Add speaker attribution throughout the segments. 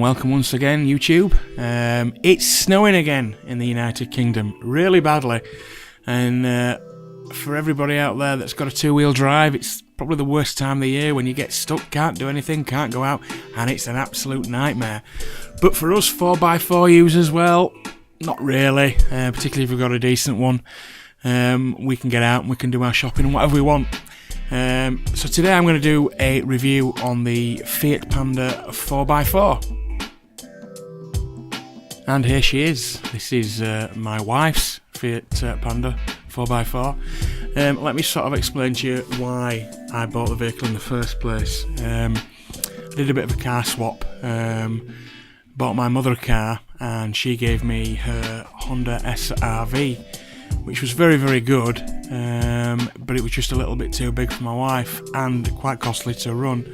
Speaker 1: and welcome once again, YouTube. It's snowing again in the United Kingdom, really badly, and for everybody out there that's got a two-wheel drive, it's probably the worst time of the year when you get stuck, can't do anything, can't go out, and it's an absolute nightmare. But for us 4x4 users, well, not really, particularly if we've got a decent one. We can get out and we can do our shopping and whatever we want. So today I'm going to do a review on the FIAT Panda 4x4. And here she is. This is my wife's FIAT Panda 4x4. Let me sort of explain to you why I bought the vehicle in the first place. I did a bit of a car swap. Bought my mother a car and she gave me her Honda SRV, which was very, very good, but it was just a little bit too big for my wife and quite costly to run.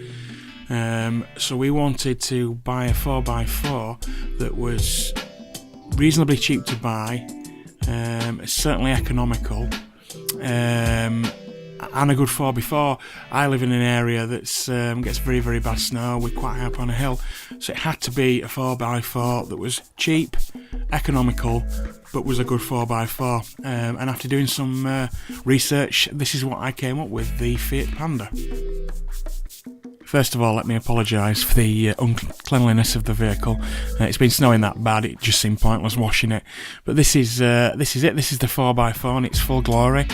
Speaker 1: So we wanted to buy a 4x4 that was reasonably cheap to buy, certainly economical, and a good 4x4. I live in an area that gets very, very bad snow. We're quite high up on a hill, so it had to be a 4x4 that was cheap, economical, but was a good 4x4. And after doing some research, this is what I came up with, the FIAT Panda. First of all, let me apologise for the uncleanliness of the vehicle. It's been snowing that bad, it just seemed pointless washing it. But this is it. This is the 4x4 in its full glory.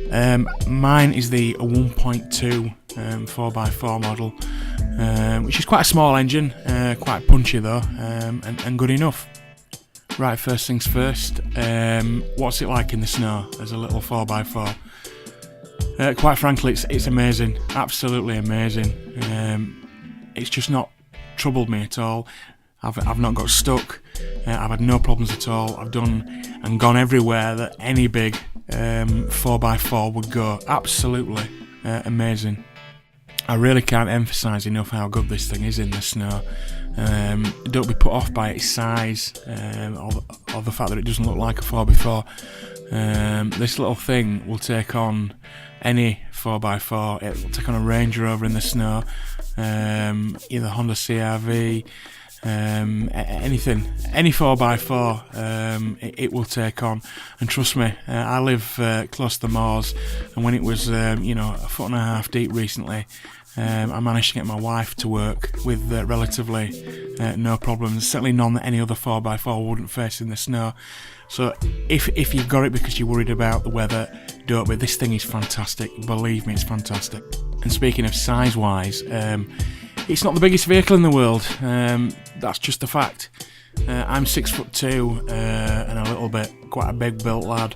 Speaker 1: Mine is the 1.2 4x4 model, which is quite a small engine, quite punchy though, and good enough. Right, first things first, what's it like in the snow as a little 4x4? Quite frankly, it's amazing, absolutely amazing. It's just not troubled me at all. I've not got stuck. I've had no problems at all. I've done and gone everywhere that any big 4x4 would go. Absolutely amazing. I really can't emphasise enough how good this thing is in the snow. Don't be put off by its size or the fact that it doesn't look like a 4x4. This little thing will take on any 4x4. It will take on a Range Rover in the snow, either Honda CR-V, anything, any 4x4 it will take on. And trust me, I live close to the moors, and when it was a foot and a half deep recently, I managed to get my wife to work with relatively no problems, certainly none that any other 4x4 wouldn't face in the snow. So if you've got it because you're worried about the weather, don't be. This thing is fantastic, believe me, it's fantastic. And speaking of size wise, it's not the biggest vehicle in the world, that's just a fact. I'm 6'2", and a little bit, quite a big built lad,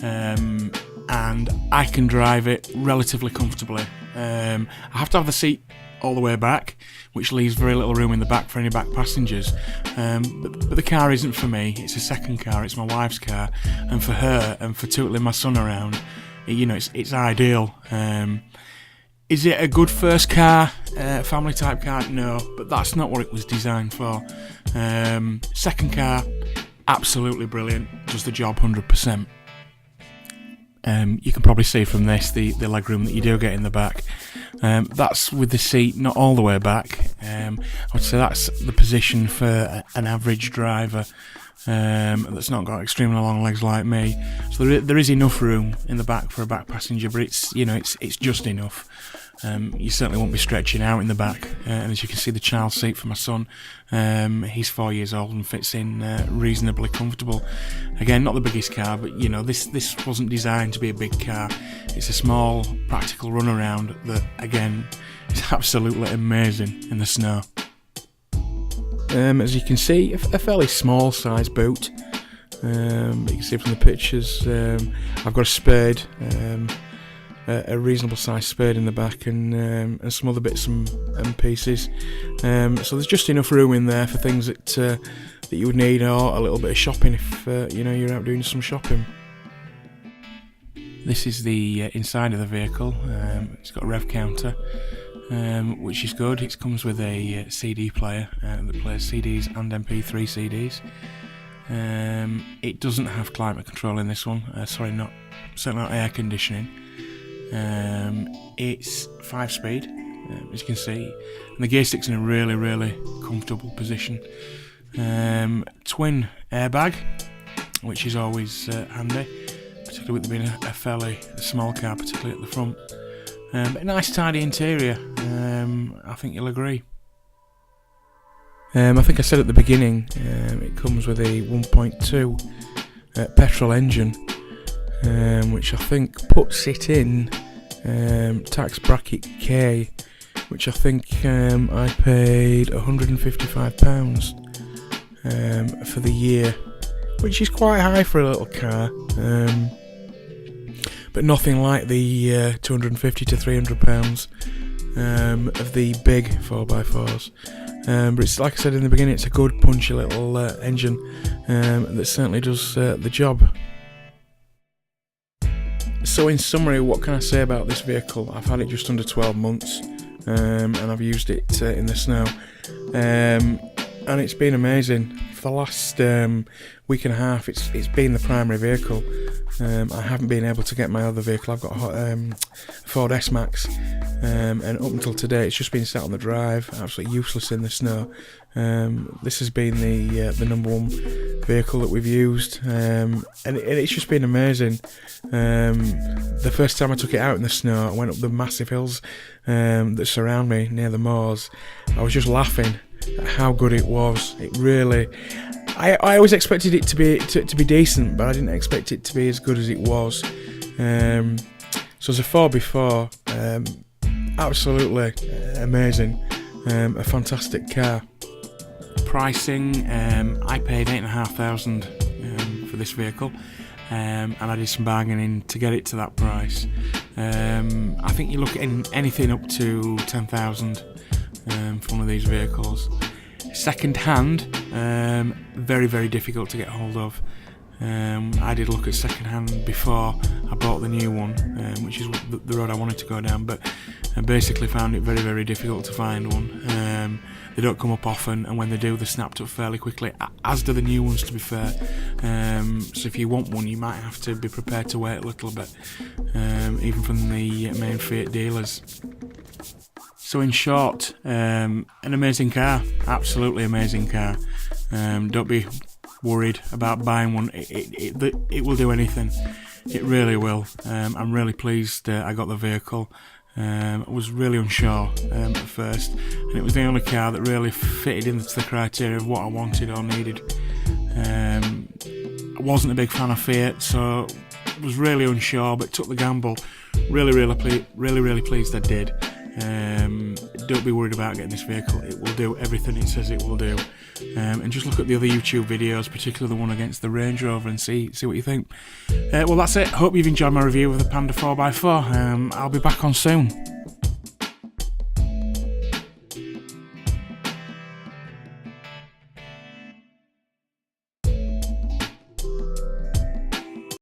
Speaker 1: and I can drive it relatively comfortably. I have to have the seat all the way back, which leaves very little room in the back for any back passengers, but the car isn't for me. It's a second car, it's my wife's car, and for her and for tootling my son around, it's ideal. Is it a good first car, family type car? No, but that's not what it was designed for. Second car, absolutely brilliant, does the job 100%. You can probably see from this the legroom that you do get in the back. That's with the seat not all the way back. I would say that's the position for an average driver that's not got extremely long legs like me. So there is enough room in the back for a back passenger, but it's just enough. You certainly won't be stretching out in the back, and as you can see, the child seat for my son, he's 4 years old and fits in reasonably comfortable. Again, not the biggest car, but this wasn't designed to be a big car. It's a small practical runaround that again is absolutely amazing in the snow. As you can see, a fairly small size boot, but you can see from the pictures, I've got a spade, a reasonable sized spade in the back, and some other bits and pieces. So there's just enough room in there for things that you would need, or a little bit of shopping if you're out doing some shopping. This is the inside of the vehicle. It's got a rev counter, which is good. It comes with a CD player that plays CDs and MP3 CDs. It doesn't have climate control in this one. Certainly not air conditioning. It's 5-speed, as you can see. And the gear stick's in a really, really comfortable position. Twin airbag, which is always handy, particularly with it being a fairly small car, particularly at the front. But a nice tidy interior, I think you'll agree. I think I said at the beginning, it comes with a 1.2 petrol engine, which I think puts it in tax bracket K, which I think I paid £155 for the year, which is quite high for a little car, but nothing like the £250 to £300 of the big 4x4s. But it's, like I said in the beginning, it's a good punchy little engine that certainly does the job. So in summary, what can I say about this vehicle? I've had it just under 12 months and I've used it in the snow, and it's been amazing. For the last week and a half, it's been the primary vehicle. I haven't been able to get my other vehicle. I've got a Ford S-Max, and up until today it's just been sat on the drive, absolutely useless in the snow. This has been the number one vehicle that we've used, and it's just been amazing. The first time I took it out in the snow, I went up the massive hills that surround me near the moors. I was just laughing at how good it was. It really, I always expected it to be decent, but I didn't expect it to be as good as it was. So as a 4x4, absolutely amazing, a fantastic car. Pricing, I paid £8,500 for this vehicle, and I did some bargaining to get it to that price. I think you look at anything up to £10,000 for one of these vehicles. Second hand, very, very difficult to get hold of. I did look at second hand before I bought the new one, which is the road I wanted to go down, but I basically found it very, very difficult to find one. They don't come up often, and when they do, they're snapped up fairly quickly, as do the new ones, to be fair. So if you want one, you might have to be prepared to wait a little bit, even from the main Fiat dealers. So in short, an amazing car, absolutely amazing car. Don't be worried about buying one. It will do anything. It really will. I'm really pleased I got the vehicle. I was really unsure at first, and it was the only car that really fitted into the criteria of what I wanted or needed. I wasn't a big fan of Fiat, so I was really unsure, but took the gamble. Really pleased I did. Don't be worried about getting this vehicle. It will do everything it says it will do. And just look at the other YouTube videos, particularly the one against the Range Rover, and see what you think. Well, that's it. Hope you've enjoyed my review of the Panda 4x4. I'll be back on soon.